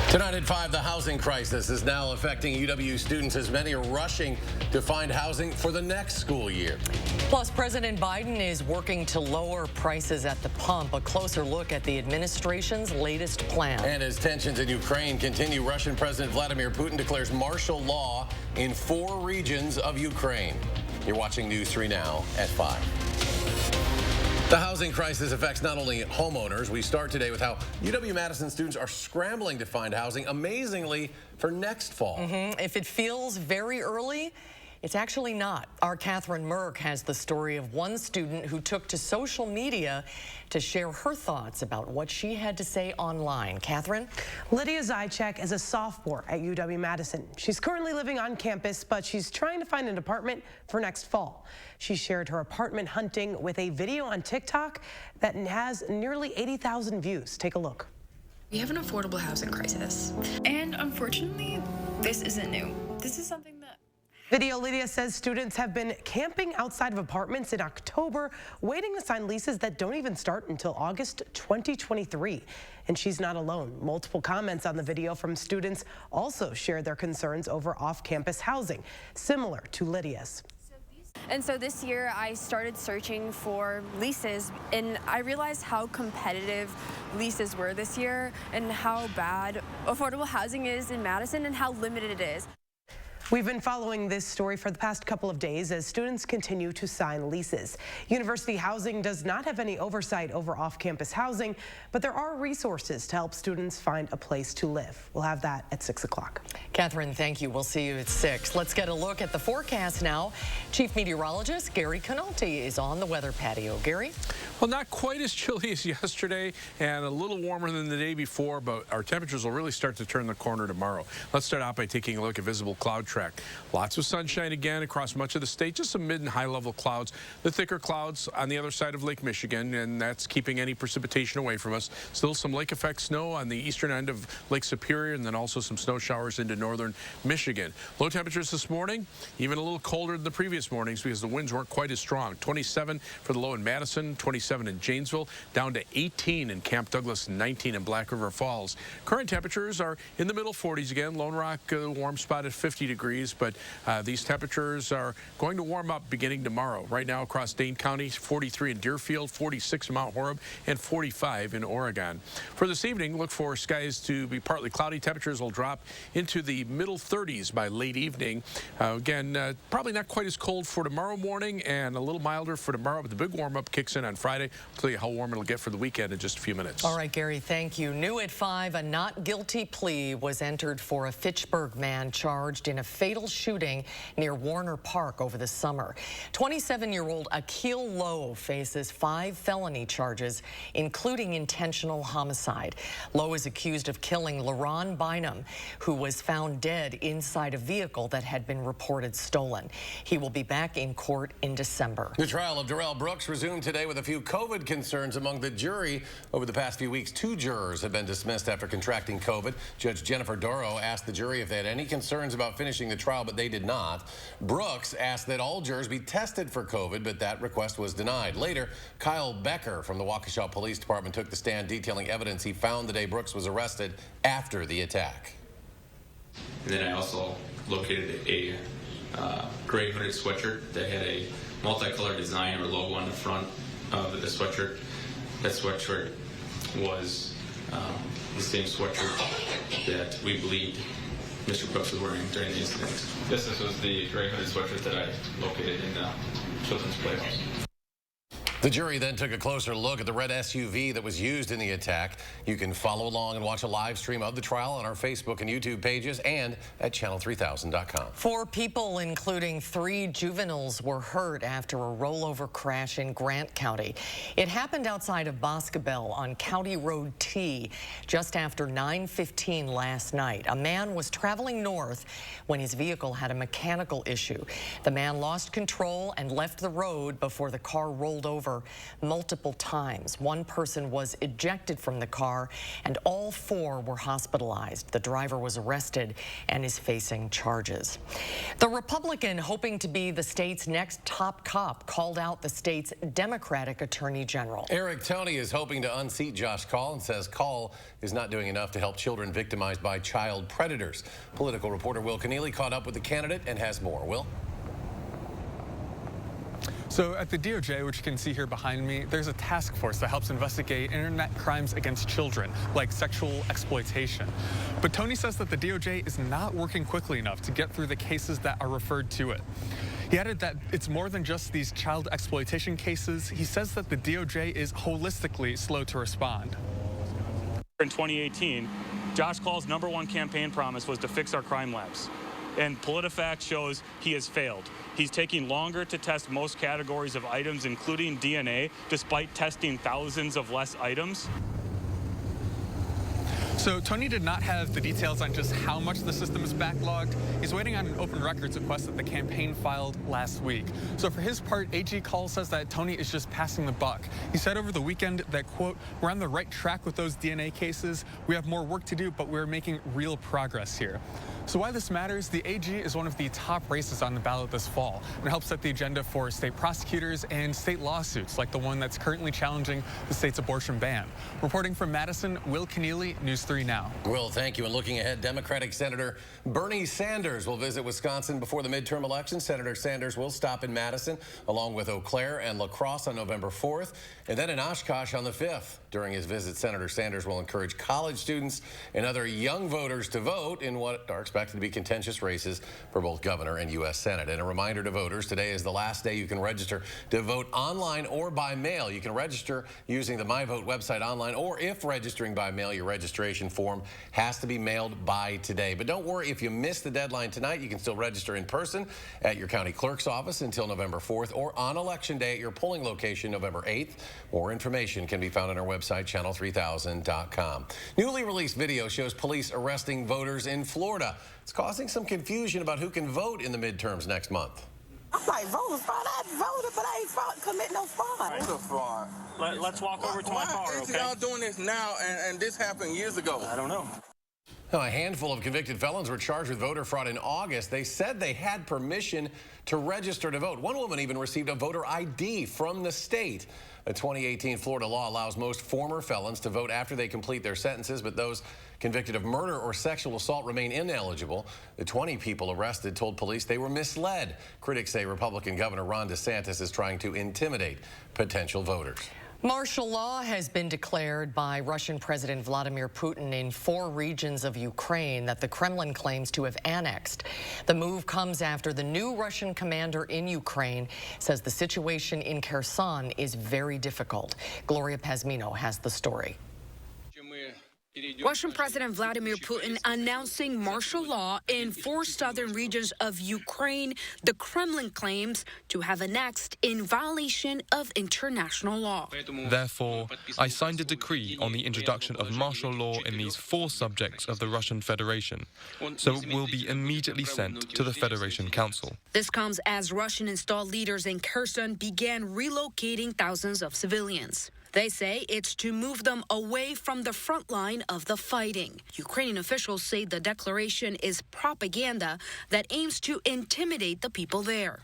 Tonight at 5, the housing crisis is now affecting UW students as many are rushing to find housing for the next school year. Plus, President Biden is working to lower prices at the pump. A closer look at the administration's latest plan. And as tensions in Ukraine continue, Russian President Vladimir Putin declares martial law in 4 regions of Ukraine. You're watching News 3 now at 5. The housing crisis affects not only homeowners. We start today with how UW-Madison students are scrambling to find housing, amazingly, for next fall. If it feels very early, it's actually not. Our Catherine Merck has the story of one student who took to social media to share her thoughts about what she had to say online. Catherine? Lydia Zychek is a sophomore at UW-Madison. She's currently living on campus, but she's trying to find an apartment for next fall. She shared her apartment hunting with a video on TikTok that has nearly 80,000 views. Take a look. We have an affordable housing crisis. And unfortunately, this isn't new. This is something that Video Lydia says students have been camping outside of apartments in October, waiting to sign leases that don't even start until August 2023. And she's not alone. Multiple comments on the video from students also shared their concerns over off-campus housing, similar to Lydia's. And so this year I started searching for leases, and I realized how competitive leases were this year and how bad affordable housing is in Madison and how limited it is. We've been following this story for the past couple of days as students continue to sign leases. University Housing does not have any oversight over off-campus housing, but there are resources to help students find a place to live. We'll have that at 6 o'clock. Catherine, thank you. We'll see you at 6. Let's get a look at the forecast now. Chief Meteorologist Gary Canalti is on the weather patio. Gary? Well, not quite as chilly as yesterday and a little warmer than the day before, but our temperatures will really start to turn the corner tomorrow. Let's start out by taking a look at visible cloud track. Lots of sunshine again across much of the state, just some mid and high level clouds. The thicker clouds on the other side of Lake Michigan, and that's keeping any precipitation away from us. Still some lake effect snow on the eastern end of Lake Superior, and then also some snow showers into northern Michigan. Low temperatures this morning, even a little colder than the previous mornings because the winds weren't quite as strong. 27 for the low in Madison, 27 in Janesville, down to 18 in Camp Douglas, 19 in Black River Falls. Current temperatures are in the middle 40s again. Lone Rock, warm spot at 50 degrees. But these temperatures are going to warm up beginning tomorrow. Right now across Dane County, 43 in Deerfield, 46 in Mount Horeb, and 45 in Oregon. For this evening, look for skies to be partly cloudy. Temperatures will drop into the middle 30s by late evening. Again, probably not quite as cold for tomorrow morning and a little milder for tomorrow, but the big warm-up kicks in on Friday. I'll tell you how warm it'll get for the weekend in just a few minutes. All right, Gary, thank you. New at 5, a not guilty plea was entered for a Fitchburg man charged in a fatal shooting near Warner Park over the summer. 27-year-old Akil Lowe faces 5 felony charges, including intentional homicide. Lowe is accused of killing LaRon Bynum, who was found dead inside a vehicle that had been reported stolen. He will be back in court in December. The trial of Darrell Brooks resumed today with a few COVID concerns among the jury. Over the past few weeks, 2 jurors have been dismissed after contracting COVID. Judge Jennifer Doro asked the jury if they had any concerns about finishing the trial, but they did not. Brooks asked that all jurors be tested for COVID, but that request was denied. Later, Kyle Becker from the Waukesha Police Department took the stand detailing evidence he found the day Brooks was arrested after the attack. And then I also located a gray hooded sweatshirt that had a multicolored design or logo on the front of the sweatshirt. That sweatshirt was the same sweatshirt that we believed Mr. Brooks was wearing during the incident. This was the gray hooded sweatshirt that I located in the children's playhouse. The jury then took a closer look at the red SUV that was used in the attack. You can follow along and watch a live stream of the trial on our Facebook and YouTube pages and at channel3000.com. 4 people, including 3 juveniles, were hurt after a rollover crash in Grant County. It happened outside of Boscobel on County Road T just after 9:15 last night. A man was traveling north when his vehicle had a mechanical issue. The man lost control and left the road before the car rolled over over multiple times. One person was ejected from the car, and all 4 were hospitalized. The driver was arrested and is facing charges. The Republican hoping to be the state's next top cop called out the state's Democratic Attorney General. Eric Toney is hoping to unseat Josh Kaul and says Kaul is not doing enough to help children victimized by child predators. Political reporter Will Keneally caught up with the candidate and has more. Will? So at the DOJ, which you can see here behind me, there's a task force that helps investigate internet crimes against children, like sexual exploitation. But Toney says that the DOJ is not working quickly enough to get through the cases that are referred to it. He added that it's more than just these child exploitation cases. He says that the DOJ is holistically slow to respond. In 2018, Josh Kaul's #1 campaign promise was to fix our crime labs. And PolitiFact shows he has failed. He's taking longer to test most categories of items, including DNA, despite testing thousands of less items. So Toney did not have the details on just how much the system is backlogged. He's waiting on an open records request that the campaign filed last week. So for his part, AG Kaul says that Toney is just passing the buck. He said over the weekend that, quote, "We're on the right track with those DNA cases. We have more work to do, but we're making real progress here." So why this matters, the AG is one of the top races on the ballot this fall and helps set the agenda for state prosecutors and state lawsuits like the one that's currently challenging the state's abortion ban. Reporting from Madison, Will Keneally, News 3 Now. Will, thank you. And looking ahead, Democratic Senator Bernie Sanders will visit Wisconsin before the midterm election. Senator Sanders will stop in Madison along with Eau Claire and La Crosse on November 4th and then in Oshkosh on the 5th. During his visit, Senator Sanders will encourage college students and other young voters to vote in what are expected to be contentious races for both governor and U.S. Senate. And a reminder to voters, today is the last day you can register to vote online or by mail. You can register using the MyVote website online, or if registering by mail, your registration form has to be mailed by today. But don't worry, if you miss the deadline tonight, you can still register in person at your county clerk's office until November 4th or on Election Day at your polling location November 8th. More information can be found on our website, channel3000.com. Newly released video shows police arresting voters in Florida. It's causing some confusion about who can vote in the midterms next month. I'm like, voting fraud. I voted, but I ain't commit no fraud. Voter fraud. Let's walk over to my car, okay? Y'all doing this now, and this happened years ago? I don't know. Now, a handful of convicted felons were charged with voter fraud in August. They said they had permission to register to vote. One woman even received a voter ID from the state. A 2018 Florida law allows most former felons to vote after they complete their sentences, but those convicted of murder or sexual assault remain ineligible. The 20 people arrested told police they were misled. Critics say Republican Governor Ron DeSantis is trying to intimidate potential voters. Martial law has been declared by Russian President Vladimir Putin in 4 regions of Ukraine that the Kremlin claims to have annexed. The move comes after the new Russian commander in Ukraine says the situation in Kherson is very difficult. Gloria Pazmino has the story. Russian President Vladimir Putin announcing martial law in 4 southern regions of Ukraine the Kremlin claims to have annexed in violation of international law. Therefore, I signed a decree on the introduction of martial law in these 4 subjects of the Russian Federation, so it will be immediately sent to the Federation Council. This comes as Russian-installed leaders in Kherson began relocating thousands of civilians. They say it's to move them away from the front line of the fighting. Ukrainian officials say the declaration is propaganda that aims to intimidate the people there.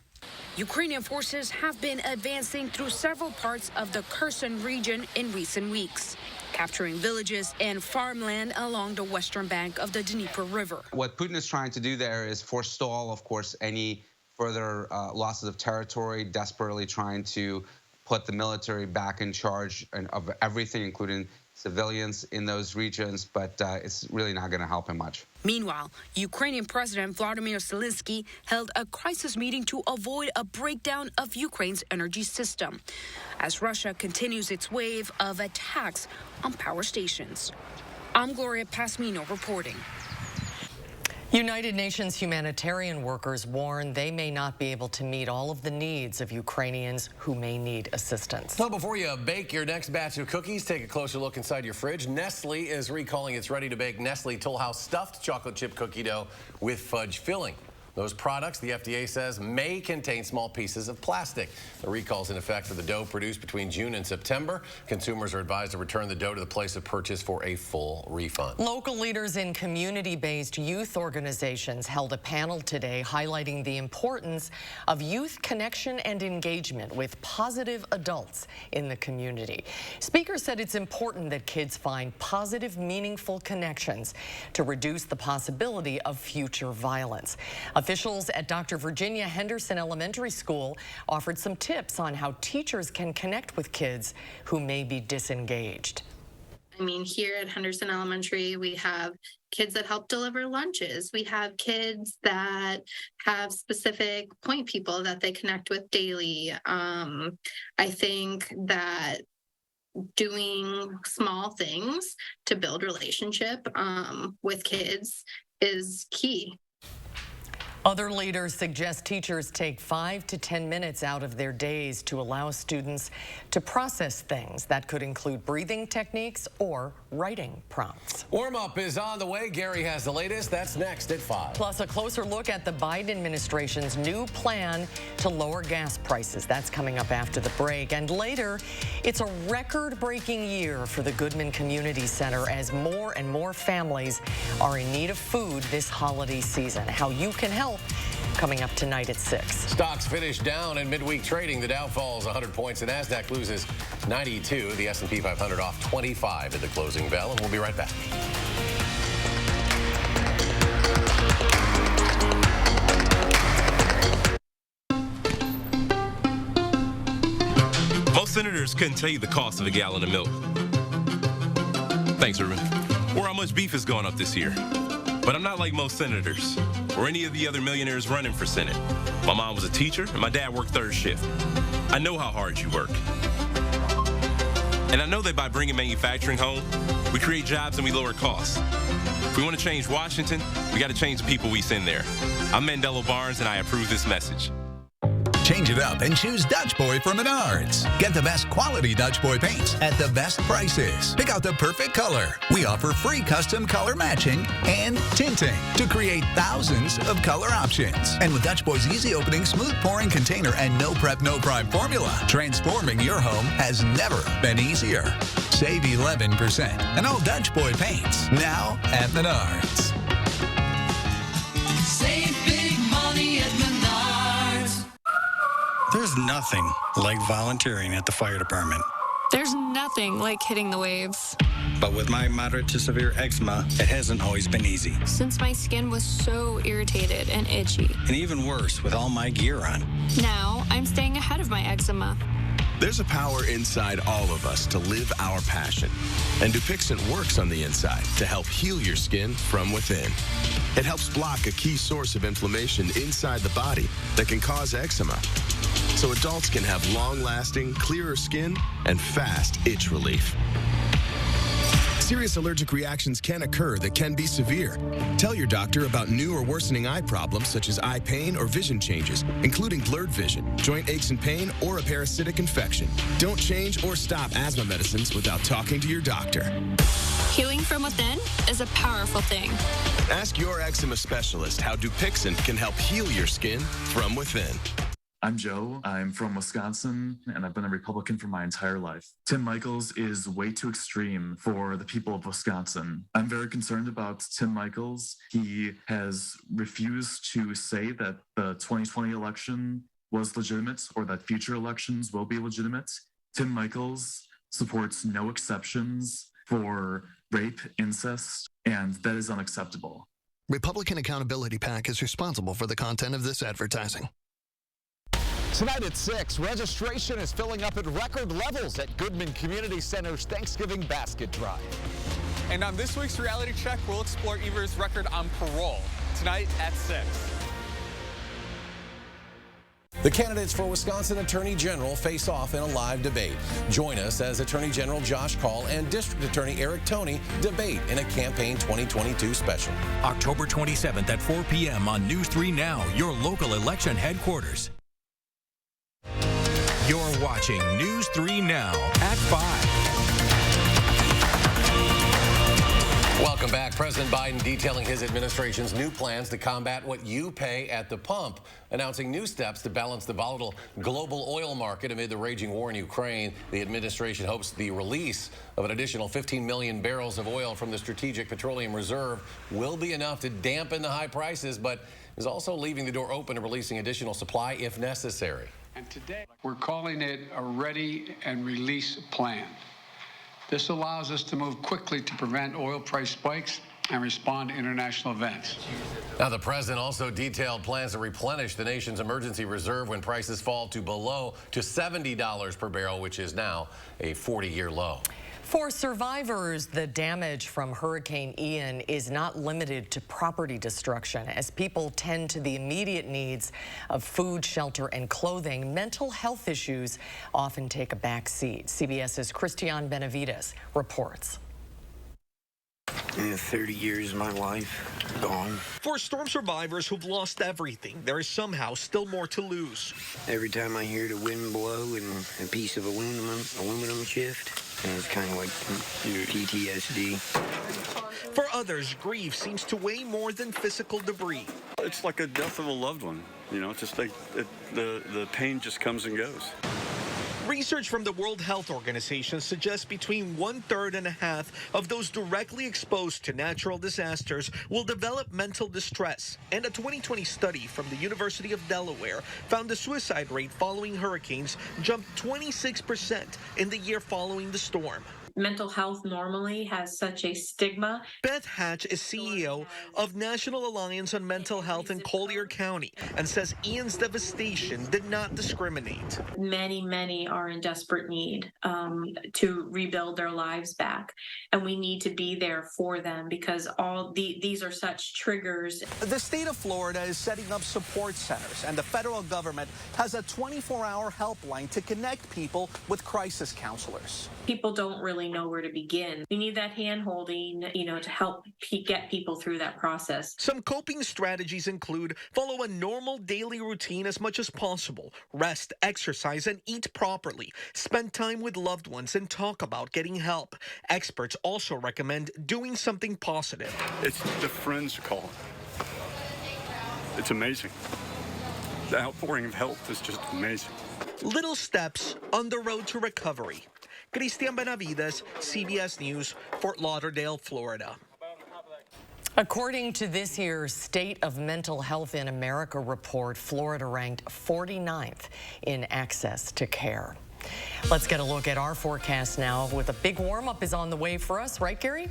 Ukrainian forces have been advancing through several parts of the Kherson region in recent weeks, capturing villages and farmland along the western bank of the Dnieper River. What Putin is trying to do there is forestall, of course, any further losses of territory, desperately trying to put the military back in charge of everything, including civilians in those regions, but it's really not going to help him much. Meanwhile, Ukrainian President Vladimir Zelensky held a crisis meeting to avoid a breakdown of Ukraine's energy system, as Russia continues its wave of attacks on power stations. I'm Gloria Pazmino reporting. United Nations humanitarian workers warn they may not be able to meet all of the needs of Ukrainians who may need assistance. So before you bake your next batch of cookies, take a closer look inside your fridge. Nestle is recalling its ready-to-bake Nestle Toll House stuffed chocolate chip cookie dough with fudge filling. Those products, the FDA says, may contain small pieces of plastic. The recall's in effect for the dough produced between June and September. Consumers are advised to return the dough to the place of purchase for a full refund. Local leaders in community-based youth organizations held a panel today highlighting the importance of youth connection and engagement with positive adults in the community. Speakers said it's important that kids find positive, meaningful connections to reduce the possibility of future violence. Officials at Dr. Virginia Henderson Elementary School offered some tips on how teachers can connect with kids who may be disengaged. I mean, here at Henderson Elementary, we have kids that help deliver lunches. We have kids that have specific point people that they connect with daily. I think that doing small things to build relationship with kids is key. Other leaders suggest teachers take 5 to 10 minutes out of their days to allow students to process things. That could include breathing techniques or writing prompts. Warm-up is on the way. Gary has the latest. That's next at 5. Plus, a closer look at the Biden administration's new plan to lower gas prices. That's coming up after the break. And later, it's a record-breaking year for the Goodman Community Center as more and more families are in need of food this holiday season. How you can help coming up tonight at 6. Stocks finished down in midweek trading. The Dow falls 100 points. The Nasdaq loses 92. The S&P 500 off 25 at the closing bell. And we'll be right back. Most senators couldn't tell you the cost of a gallon of milk. Thanks, Ruben. Or how much beef has gone up this year. But I'm not like most senators or any of the other millionaires running for Senate. My mom was a teacher and my dad worked third shift. I know how hard you work. And I know that by bringing manufacturing home, we create jobs and we lower costs. If we want to change Washington, we got to change the people we send there. I'm Mandela Barnes and I approve this message. Change it up and choose Dutch Boy from Menards. Get the best quality Dutch Boy paints at the best prices. Pick out the perfect color. We offer free custom color matching and tinting to create thousands of color options. And with Dutch Boy's easy opening, smooth pouring container and no prep, no prime formula, transforming your home has never been easier. Save 11% and all Dutch Boy paints now at Menards. Save big money at Menards. There's nothing like volunteering at the fire department. There's nothing like hitting the waves. But with my moderate to severe eczema, it hasn't always been easy. Since my skin was so irritated and itchy. And even worse with all my gear on. Now, I'm staying ahead of my eczema. There's a power inside all of us to live our passion. And Dupixent works on the inside to help heal your skin from within. It helps block a key source of inflammation inside the body that can cause eczema. So adults can have long-lasting, clearer skin and fast itch relief. Serious allergic reactions can occur that can be severe. Tell your doctor about new or worsening eye problems such as eye pain or vision changes, including blurred vision, joint aches and pain, or a parasitic infection. Don't change or stop asthma medicines without talking to your doctor. Healing from within is a powerful thing. Ask your eczema specialist how Dupixent can help heal your skin from within. I'm Joe. I'm from Wisconsin, and I've been a Republican for my entire life. Tim Michels is way too extreme for the people of Wisconsin. I'm very concerned about Tim Michels. He has refused to say that the 2020 election was legitimate or that future elections will be legitimate. Tim Michels supports no exceptions for rape, incest, and that is unacceptable. Republican Accountability PAC is responsible for the content of this advertising. Tonight at 6, registration is filling up at record levels at Goodman Community Center's Thanksgiving Basket Drive. And on this week's Reality Check, we'll explore Evers' record on parole. Tonight at 6. The candidates for Wisconsin Attorney General face off in a live debate. Join us as Attorney General Josh Kaul and District Attorney Eric Toney debate in a Campaign 2022 special. October 27th at 4 p.m. on News 3 Now, your local election headquarters. You're watching News 3 Now at 5. Welcome back. President Biden detailing his administration's new plans to combat what you pay at the pump, announcing new steps to balance the volatile global oil market amid the raging war in Ukraine. The administration hopes the release of an additional 15 million barrels of oil from the Strategic Petroleum Reserve will be enough to dampen the high prices, but is also leaving the door open to releasing additional supply if necessary. And today, we're calling it a ready and release plan. This allows us to move quickly to prevent oil price spikes and respond to international events. Now, the president also detailed plans to replenish the nation's emergency reserve when prices fall to $70 per barrel, which is now a 40-year low. For survivors, the damage from Hurricane Ian is not limited to property destruction. As people tend to the immediate needs of food, shelter, and clothing, mental health issues often take a back seat. CBS's Christian Benavides reports. 30 years of my life gone. For storm survivors who've lost everything, there is somehow still more to lose. Every time I hear the wind blow and a piece of aluminum shift, and it's kind of like PTSD. For others, grief seems to weigh more than physical debris. It's like a death of a loved one. You know, it's just like the pain just comes and goes. Research from the World Health Organization suggests between 1/3 and a half of those directly exposed to natural disasters will develop mental distress. And a 2020 study from the University of Delaware found the suicide rate following hurricanes jumped 26% in the year following the storm. Mental health normally has such a stigma. Beth Hatch is CEO of National Alliance on Mental Health in Collier County and says Ian's devastation did not discriminate. Many are in desperate need to rebuild their lives back. And we need to be there for them because these are such triggers. The state of Florida is setting up support centers, and the federal government has a 24-hour helpline to connect people with crisis counselors. People don't really know where to begin. We need that hand-holding, to help get people through that process. Some coping strategies include follow a normal daily routine as much as possible, rest, exercise, and eat properly, spend time with loved ones, and talk about getting help. Experts also recommend doing something positive. It's the friends call. It's amazing. The outpouring of help is just amazing. Little steps on the road to recovery. Christian Benavides, CBS News, Fort Lauderdale, Florida. According to this year's State of Mental Health in America report, Florida ranked 49th in access to care. Let's get a look at our forecast now with a big warm-up is on the way for us, right, Gary?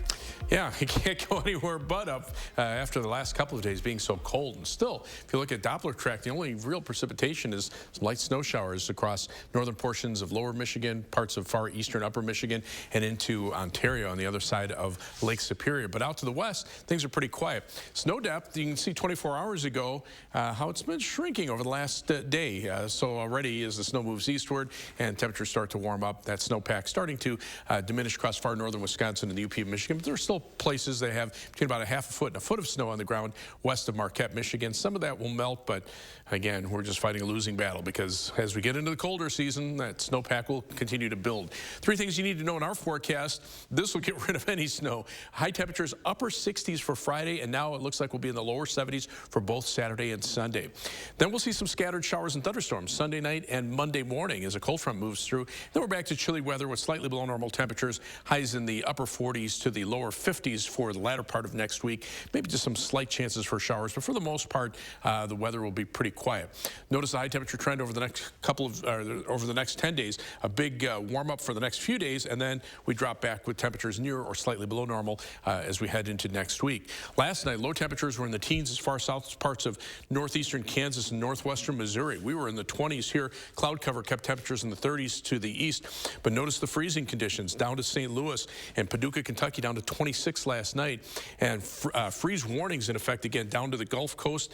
Yeah, you can't go anywhere but up after the last couple of days being so cold. And still, if you look at Doppler track, the only real precipitation is some light snow showers across northern portions of lower Michigan, parts of far eastern upper Michigan, and into Ontario on the other side of Lake Superior. But out to the west, things are pretty quiet. Snow depth, you can see 24 hours ago how it's been shrinking over the last day. So already as the snow moves eastward and temperatures start to warm up, that snowpack starting to diminish across far northern Wisconsin and the UP of Michigan. But there are still places that have between about a half a foot and a foot of snow on the ground west of Marquette, Michigan. Some of that will melt, but again, we're just fighting a losing battle because as we get into the colder season, that snowpack will continue to build. Three things you need to know in our forecast. This will get rid of any snow. High temperatures, upper 60s for Friday, and now it looks like we'll be in the lower 70s for both Saturday and Sunday. Then we'll see some scattered showers and thunderstorms Sunday night and Monday morning as a cold front moves through. Then we're back to chilly weather with slightly below normal temperatures, highs in the upper 40s to the lower 50s for the latter part of next week. Maybe just some slight chances for showers, but for the most part, the weather will be pretty quiet. Notice the high temperature trend over the next over the next 10 days. A big warm up for the next few days, and then we drop back with temperatures near or slightly below normal as we head into next week. Last night, low temperatures were in the teens as far south as parts of northeastern Kansas and northwestern Missouri. We were in the 20s here. Cloud cover kept temperatures in the 30s to the east, but notice the freezing conditions down to St. Louis and Paducah, Kentucky, down to 26 last night, and freeze warnings in effect again down to the Gulf Coast,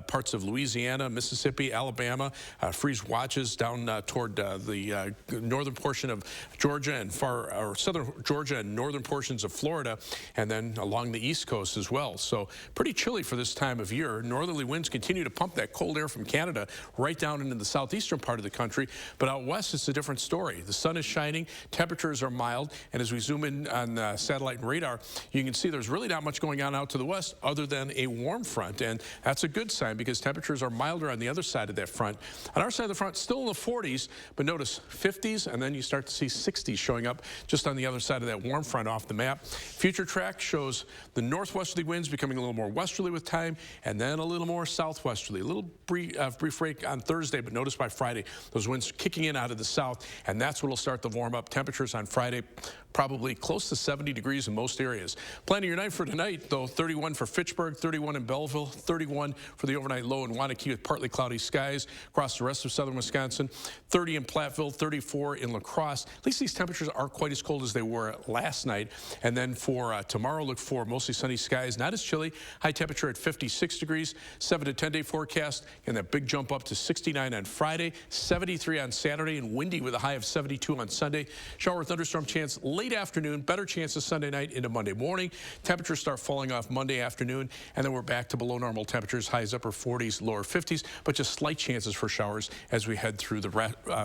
parts of Louisiana, Mississippi, Alabama, freeze watches down toward the northern portion of Georgia and southern Georgia and northern portions of Florida, and then along the East Coast as well. So pretty chilly for this time of year. Northerly winds continue to pump that cold air from Canada right down into the southeastern part of the country, but out west it's it's a different story. The sun is shining, temperatures are mild, and as we zoom in on satellite and radar, you can see there's really not much going on out to the west other than a warm front, and that's a good sign because temperatures are milder on the other side of that front. On our side of the front, still in the 40s, but notice 50s, and then you start to see 60s showing up just on the other side of that warm front off the map. Future track shows the northwesterly winds becoming a little more westerly with time, and then a little more southwesterly. A little brief break on Thursday, but notice by Friday, those winds kicking in out of the south, and that's what will start to warm up. Temperatures on Friday probably close to 70 degrees in most areas. Planning your night for tonight, though, 31 for Fitchburg, 31 in Belleville, 31 for the overnight low in Waunakee with partly cloudy skies across the rest of southern Wisconsin, 30 in Platteville, 34 in La Crosse. At least these temperatures aren't quite as cold as they were last night. And then for tomorrow, look for mostly sunny skies, not as chilly. High temperature at 56 degrees, 7 to 10 day forecast, and that big jump up to 69 on Friday, 73 on Saturday, and windy with a high of 72 on Sunday. Shower thunderstorm chance late afternoon, better chances Sunday night into Monday morning. Temperatures start falling off Monday afternoon, and then we're back to below normal temperatures, highs upper 40s, lower 50s, but just slight chances for showers as we head through the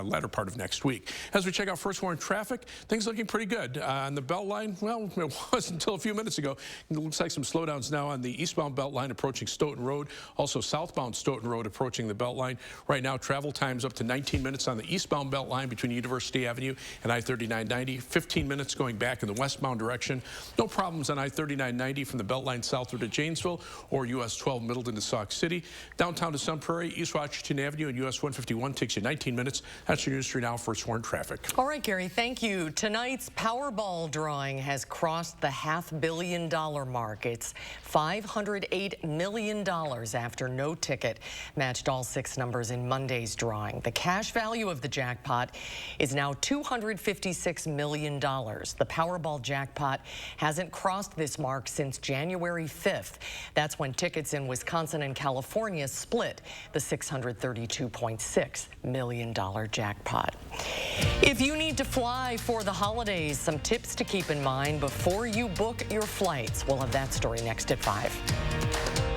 latter part of next week. As we check out first warning traffic, things looking pretty good. On the Beltline, well, it was until a few minutes ago. It looks like some slowdowns now on the eastbound Beltline approaching Stoughton Road, also southbound Stoughton Road approaching the Beltline. Right now, travel times up to 19 minutes on the eastbound Beltline between University Avenue and I-3990, 15 minutes going back in the westbound direction. No problems on I-3990 from the Beltline southward to Janesville or US 12 Middleton to Sauk City. Downtown to Sun Prairie, East Washington Avenue and US 151 takes you 19 minutes. That's your News 3 Now first warning traffic. All right, Gary, thank you. Tonight's Powerball drawing has crossed the $500 million mark. It's $508 million after no ticket matched all 6 numbers in Monday's drawing. The cash value of the jackpot is now $256 million. The Powerball jackpot hasn't crossed this mark since January 5th. That's when tickets in Wisconsin and California split the $632.6 million jackpot. If you need to fly for the holidays, some tips to keep in mind before you book your flights. We'll have that story next at 5.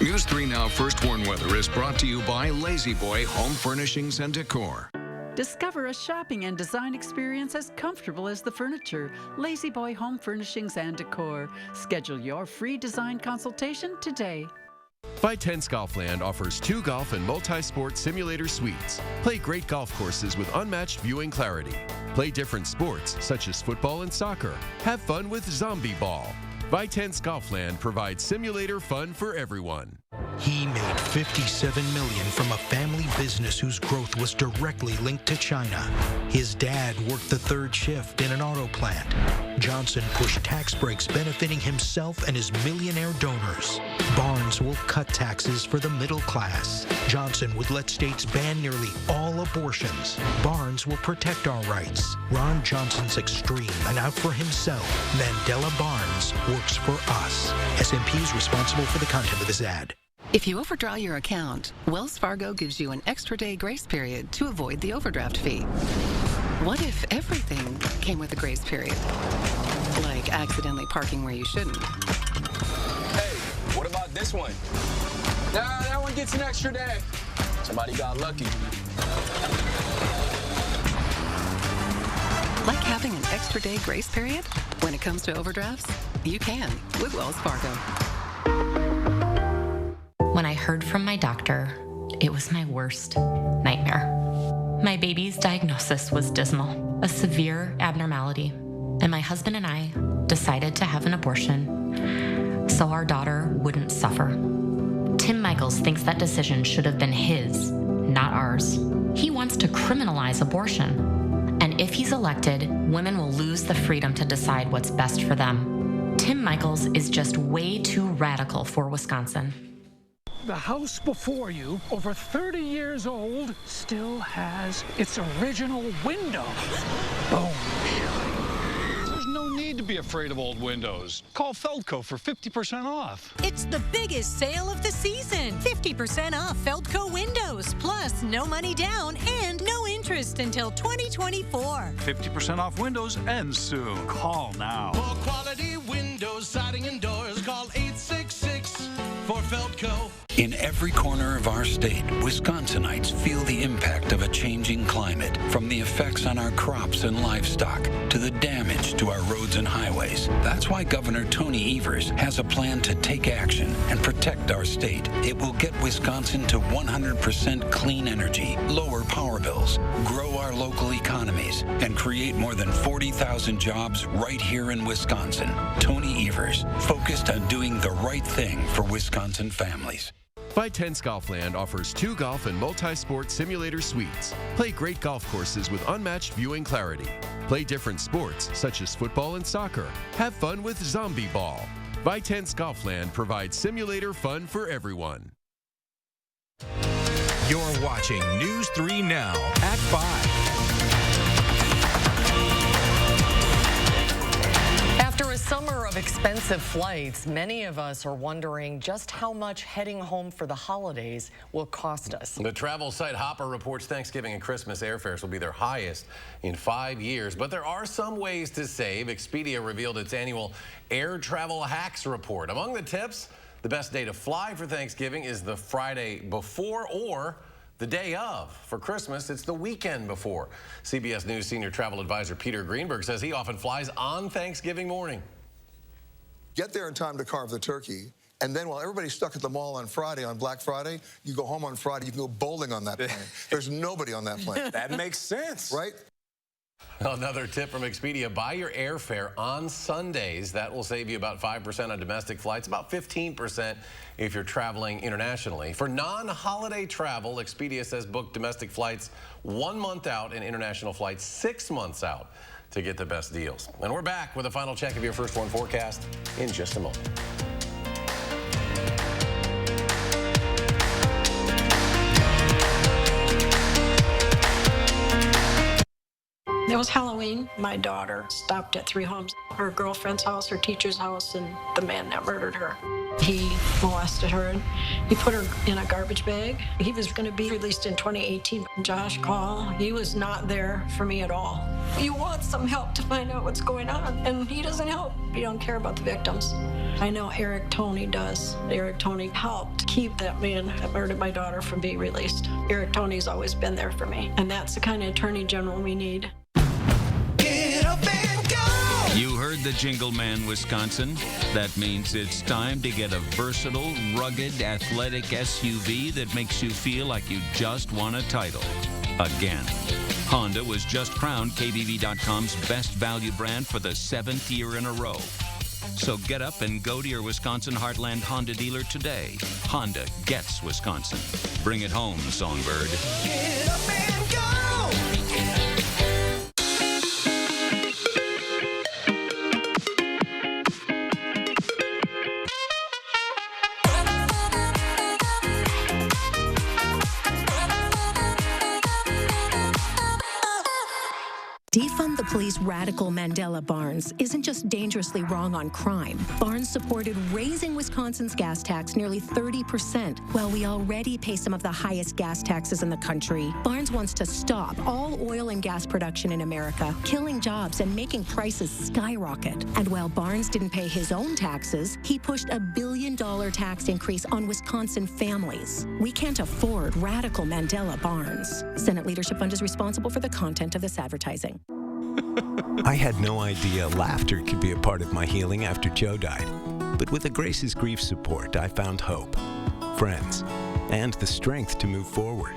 News 3 Now First Warn Weather is brought to you by Lazy Boy Home Furnishings and Decor. Discover a shopping and design experience as comfortable as the furniture. Lazy Boy Home Furnishings and Decor. Schedule your free design consultation today. Vitense Golfland offers 2 golf and multi-sport simulator suites. Play great golf courses with unmatched viewing clarity. Play different sports such as football and soccer. Have fun with Zombie Ball. Vitense Golfland provides simulator fun for everyone. He made $57 million from a family business whose growth was directly linked to China. His dad worked the 3rd shift in an auto plant. Johnson pushed tax breaks benefiting himself and his millionaire donors. Barnes will cut taxes for the middle class. Johnson would let states ban nearly all abortions. Barnes will protect our rights. Ron Johnson's extreme and out for himself. Mandela Barnes works for us. SMP is responsible for the content of this ad. If you overdraw your account, Wells Fargo gives you an extra day grace period to avoid the overdraft fee. What if everything came with a grace period? Like accidentally parking where you shouldn't. Hey, what about this one? Nah, that one gets an extra day. Somebody got lucky. Like having an extra day grace period? When it comes to overdrafts, you can with Wells Fargo. When I heard from my doctor, it was my worst nightmare. My baby's diagnosis was dismal, a severe abnormality, and my husband and I decided to have an abortion so our daughter wouldn't suffer. Tim Michaels thinks that decision should have been his, not ours. He wants to criminalize abortion, and if he's elected, women will lose the freedom to decide what's best for them. Tim Michaels is just way too radical for Wisconsin. The house before you, over 30 years old, still has its original windows. Boom. There's no need to be afraid of old windows. Call Feldco for 50% off. It's the biggest sale of the season. 50% off Feldco windows, plus no money down and no interest until 2024. 50% off windows ends soon. Call now. For quality windows, siding and doors. Call 866 for Feldco. In every corner of our state, Wisconsinites feel the impact of a changing climate, from the effects on our crops and livestock to the damage to our roads and highways. That's why Governor Tony Evers has a plan to take action and protect our state. It will get Wisconsin to 100% clean energy, lower power bills, grow our local economies, and create more than 40,000 jobs right here in Wisconsin. Tony Evers, focused on doing the right thing for Wisconsin families. Vitense Golfland offers 2 golf and multi-sport simulator suites. Play great golf courses with unmatched viewing clarity. Play different sports, such as football and soccer. Have fun with Zombie Ball. Vitense Golfland provides simulator fun for everyone. You're watching News 3 Now at 5. After a summer of expensive flights, many of us are wondering just how much heading home for the holidays will cost us. The travel site Hopper reports Thanksgiving and Christmas airfares will be their highest in 5 years. But there are some ways to save. Expedia revealed its annual Air Travel Hacks report. Among the tips, the best day to fly for Thanksgiving is the Friday before or the day of. For Christmas, it's the weekend before. CBS News senior travel advisor Peter Greenberg says he often flies on Thanksgiving morning. Get there in time to carve the turkey, and then while everybody's stuck at the mall on Friday, on Black Friday, you go home on Friday, you can go bowling on that plane. There's nobody on that plane. That makes sense. Right? Another tip from Expedia, buy your airfare on Sundays. That will save you about 5% on domestic flights, about 15% if you're traveling internationally. For non-holiday travel, Expedia says book domestic flights 1 month out and international flights 6 months out to get the best deals. And we're back with a final check of your First One forecast in just a moment. It was Halloween. My daughter stopped at 3 homes, her girlfriend's house, her teacher's house, and the man that murdered her. He molested her and he put her in a garbage bag. He was going to be released in 2018. Josh Call, he was not there for me at all. You want some help to find out what's going on, and he doesn't help. He don't care about the victims. I know Eric Toney does. Eric Toney helped keep that man that murdered my daughter from being released. Eric Toney's always been there for me, and that's the kind of attorney general we need. You heard the jingle man, Wisconsin. That means it's time to get a versatile, rugged, athletic SUV that makes you feel like you just won a title. Again. Honda was just crowned KBV.com's best value brand for the 7th year in a row. So get up and go to your Wisconsin Heartland Honda dealer today. Honda gets Wisconsin. Bring it home, Songbird. Get up and go! Defund the Police radical Mandela Barnes isn't just dangerously wrong on crime. Barnes supported raising Wisconsin's gas tax nearly 30%, while we already pay some of the highest gas taxes in the country. Barnes wants to stop all oil and gas production in America, killing jobs and making prices skyrocket. And while Barnes didn't pay his own taxes, he pushed a $1 billion tax increase on Wisconsin families. We can't afford radical Mandela Barnes. Senate Leadership Fund is responsible for the content of this advertising. I had no idea laughter could be a part of my healing after Joe died. But with the Grace's Grief support, I found hope, friends, and the strength to move forward.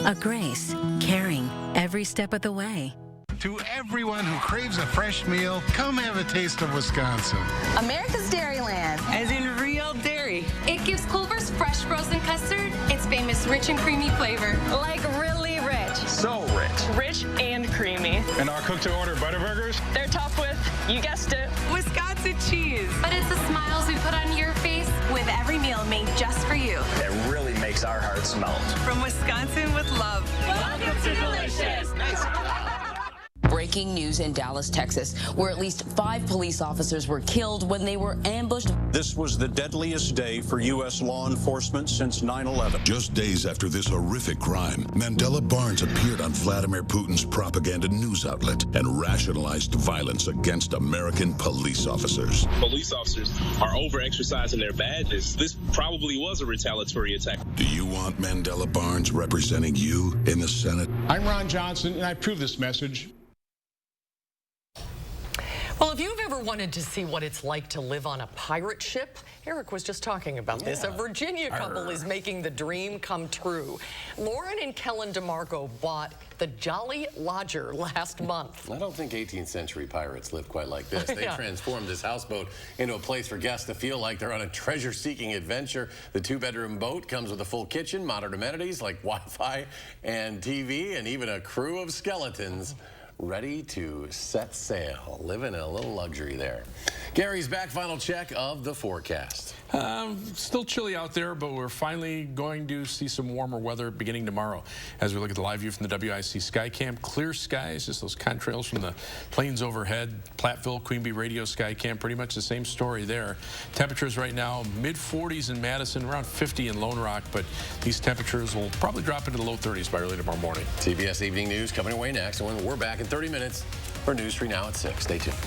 A Grace, caring every step of the way. To everyone who craves a fresh meal, come have a taste of Wisconsin. America's Dairyland. As in real dairy. It gives Culver's fresh frozen custard its famous rich and creamy flavor. Like really rich. So rich. Rich and creamy. And our cook-to-order Butterburgers? They're topped with, you guessed it, Wisconsin cheese. But it's the smiles we put on your face with every meal made just for you. It really makes our hearts melt. From Wisconsin with love. Welcome to Delicious. Nice. Breaking news in Dallas, Texas, where at least 5 police officers were killed when they were ambushed This was the deadliest day for U.S. law enforcement since 9/11. Just days after this horrific crime, Mandela Barnes appeared on Vladimir Putin's propaganda news outlet and rationalized violence against American police officers. Police officers are over-exercising their badges. This probably was a retaliatory attack. Do you want Mandela Barnes representing you in the Senate? I'm Ron Johnson, and I approve this message. Well, if you've ever wanted to see what it's like to live on a pirate ship, Eric was just talking about this. A Virginia couple is making the dream come true. Lauren and Kellen DeMarco bought the Jolly Lodger last month. I don't think 18th century pirates lived quite like this. They transformed this houseboat into a place for guests to feel like they're on a treasure-seeking adventure. The two-bedroom boat comes with a full kitchen, modern amenities like Wi-Fi and TV, and even a crew of skeletons ready to set sail. Living a little luxury there. Gary's back. Final check of the forecast. Still chilly out there, but we're finally going to see some warmer weather beginning tomorrow. As we look at the live view from the WISC Skycam, clear skies, just those contrails from the plains overhead. Platteville, Queen Bee Radio Skycam, pretty much the same story there. Temperatures right now, mid-40s in Madison, around 50 in Lone Rock, but these temperatures will probably drop into the low 30s by early tomorrow morning. CBS Evening News coming away next, and when we're back in 30 minutes for News 3 Now at 6. Stay tuned.